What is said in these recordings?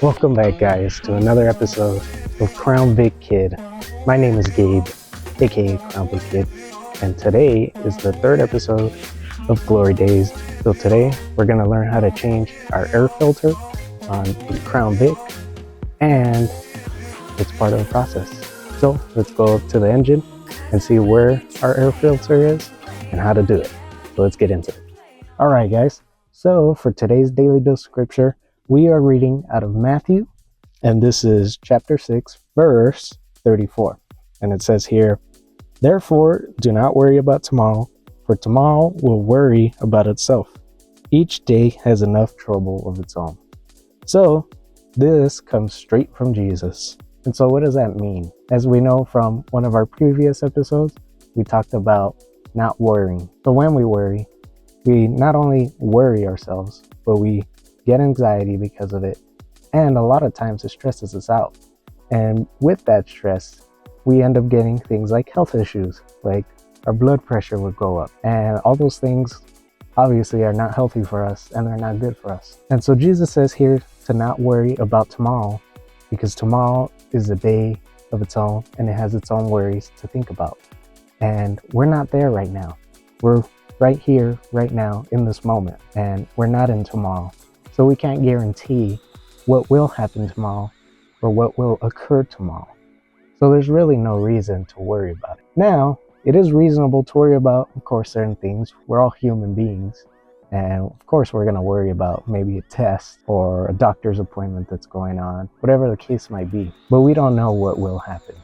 Welcome back, guys, to another episode of Crown Vic Kid. My name is Gabe, aka Crown Vic Kid, and today is the third episode of Glory Days. So today we're going to learn how to change our air filter on the Crown Vic, and it's part of the process. So let's go up to the engine and see where our air filter is and how to do it. So let's get into it. Alright, guys, so for today's daily dose scripture, we are reading out of Matthew, and this is chapter 6, verse 34. And it says here, "Therefore, do not worry about tomorrow, for tomorrow will worry about itself. Each day has enough trouble of its own." So, this comes straight from Jesus. And so what does that mean? As we know from one of our previous episodes, we talked about not worrying. So when we worry, we not only worry ourselves, but we get anxiety because of it, and a lot of times it stresses us out. And with that stress, we end up getting things like health issues, like our blood pressure would go up, and all those things obviously are not healthy for us and they're not good for us. And so Jesus says here to not worry about tomorrow, because tomorrow is a day of its own and it has its own worries to think about. And we're not there right now. We're right here, right now, in this moment, and we're not in tomorrow. So we can't guarantee what will happen tomorrow or what will occur tomorrow. So there's really no reason to worry about it. Now, it is reasonable to worry about, of course, certain things. We're all human beings. And of course, we're going to worry about maybe a test or a doctor's appointment that's going on, whatever the case might be. But we don't know what will happen.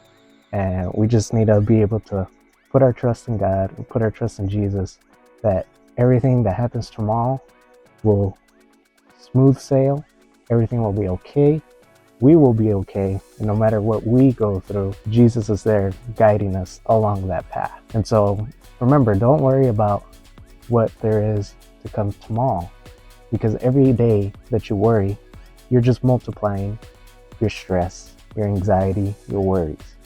And we just need to be able to put our trust in God and put our trust in Jesus, that everything that happens tomorrow will smooth sail, everything will be okay, we will be okay, and no matter what we go through, Jesus is there guiding us along that path. And so remember, don't worry about what there is to come tomorrow, because every day that you worry, you're just multiplying your stress, your anxiety, your worries.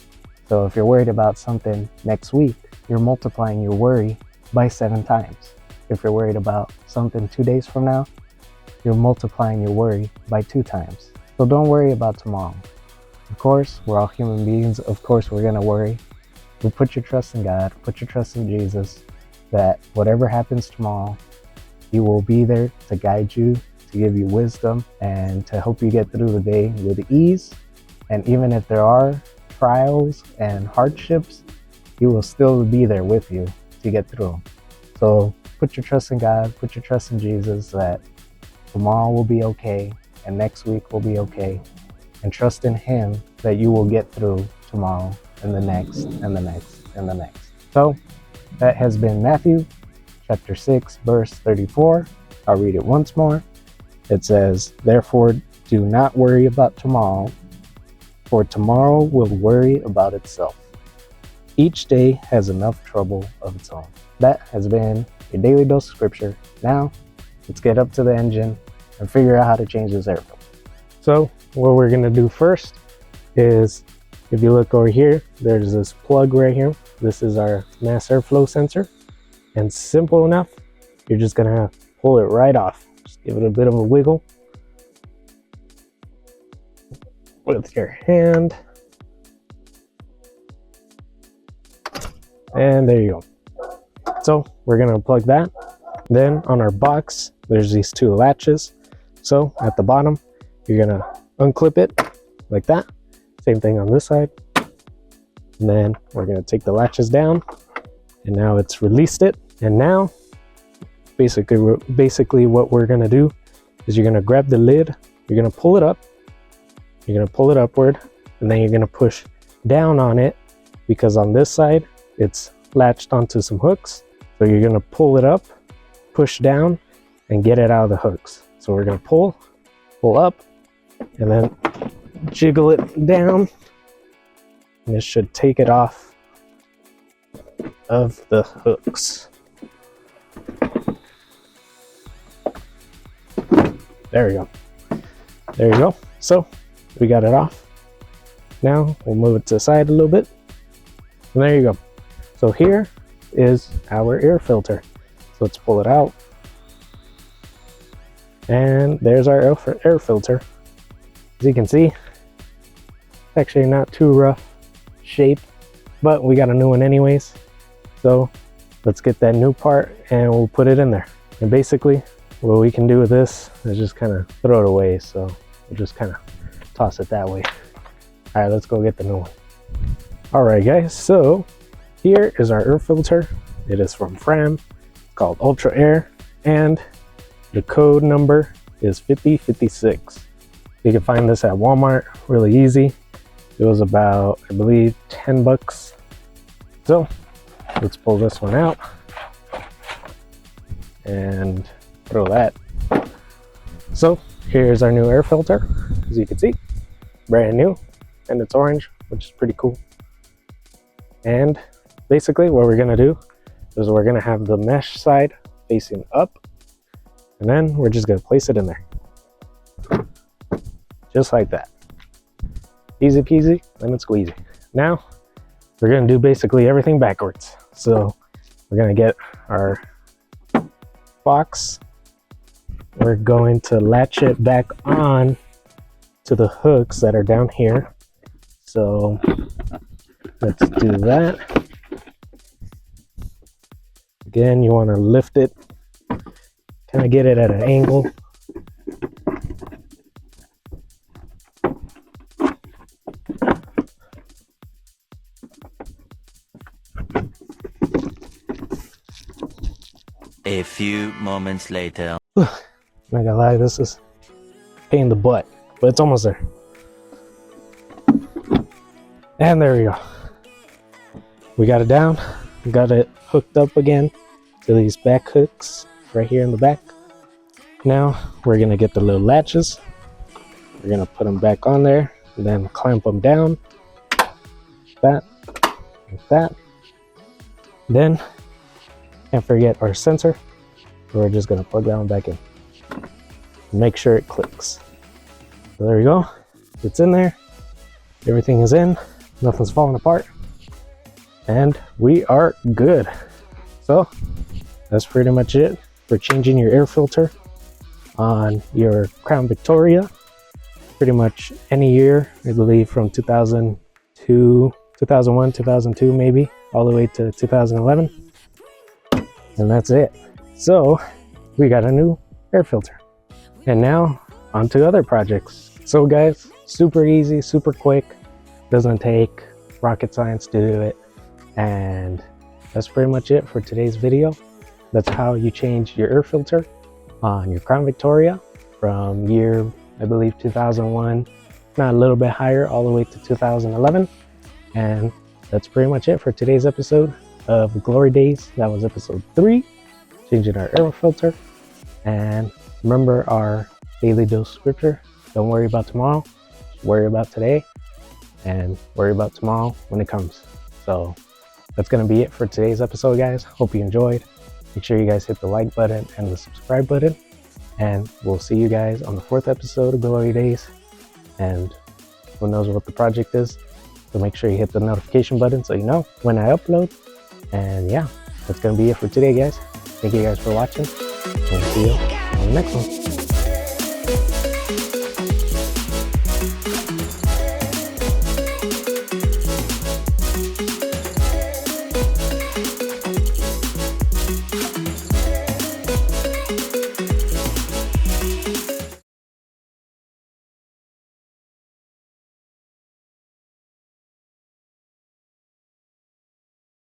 So if you're worried about something next week, you're multiplying your worry by 7 times. If you're worried about something 2 days from now, you're multiplying your worry by 2 times. So don't worry about tomorrow. Of course, we're all human beings. Of course, we're going to worry. But put your trust in God, put your trust in Jesus, that whatever happens tomorrow, He will be there to guide you, to give you wisdom, and to help you get through the day with ease. And even if there are trials and hardships, He will still be there with you to get through them. So put your trust in God, put your trust in Jesus, that tomorrow will be okay and next week will be okay, and trust in Him that you will get through tomorrow and the next and the next and the next. So that has been Matthew chapter 6 verse 34. I'll read it once more. It says, "Therefore do not worry about tomorrow, for tomorrow will worry about itself. Each day has enough trouble of its own." That has been your daily dose of scripture. Now let's get up to the engine and figure out how to change this air filter. So what we're going to do first is, if you look over here, there's this plug right here. This is our mass airflow sensor. And simple enough, you're just going to pull it right off. Just give it a bit of a wiggle with your hand. And there you go. So we're going to plug that. Then on our box, there's these 2 latches. So at the bottom, you're going to unclip it like that. Same thing on this side. And then we're going to take the latches down, and now it's released it. And now basically what we're going to do is you're going to grab the lid, you're going to pull it up, you're going to pull it upward, and then you're going to push down on it, because on this side it's latched onto some hooks. So you're going to pull it up, push down, and get it out of the hooks. So we're going to pull up, and then jiggle it down, and it should take it off of the hooks. There we go. There you go. So we got it off. Now we'll move it to the side a little bit. And there you go. So here is our air filter. So let's pull it out. And there's our air filter. As you can see, it's actually not too rough shape, but we got a new one anyways. So let's get that new part and we'll put it in there. And basically what we can do with this is just kind of throw it away. So we'll just kind of toss it that way. All right, let's go get the new one. All right guys, so here is our air filter. It is from Fram, called Ultra Air, and the code number is 5056. You can find this at Walmart really easy. It was about, I believe, 10 bucks. So let's pull this one out and throw that. So here's our new air filter. As you can see, brand new, and it's orange, which is pretty cool. And basically what we're gonna do is we're gonna have the mesh side facing up, and then we're just gonna place it in there. Just like that. Easy peasy, lemon squeezy. Now, we're gonna do basically everything backwards. So we're gonna get our box. We're going to latch it back on to the hooks that are down here. So let's do that. Again, you want to lift it, kind of get it at an angle. A few moments later. Not gonna lie, this is a pain in the butt, but it's almost there. And there we go. We got it down. We got it hooked up again to these back hooks right here in the back. Now we're gonna get the little latches. We're gonna put them back on there and then clamp them down. Like that. Then, can't forget our sensor. We're just gonna plug that one back in. Make sure it clicks. So there we go. It's in there. Everything is in. Nothing's falling apart. And we are good. So that's pretty much it for changing your air filter on your Crown Victoria. Pretty much any year, I believe from 2002, 2001, 2002 maybe, all the way to 2011. And that's it. So we got a new air filter. And now on to other projects. So guys, super easy, super quick. Doesn't take rocket science to do it. And that's pretty much it for today's video. That's how you change your air filter on your Crown Victoria from year, I believe 2001, not a little bit higher, all the way to 2011. And that's pretty much it for today's episode of Glory Days. That was episode 3, changing our air filter. And remember our daily dose scripture: don't worry about tomorrow, worry about today, and worry about tomorrow when it comes. So that's going to be it for today's episode, guys. Hope you enjoyed. Make sure you guys hit the like button and the subscribe button. And we'll see you guys on the 4th episode of Glory Days. And who knows what the project is. So make sure you hit the notification button so you know when I upload. And yeah, that's going to be it for today, guys. Thank you guys for watching. And we'll see you on the next one.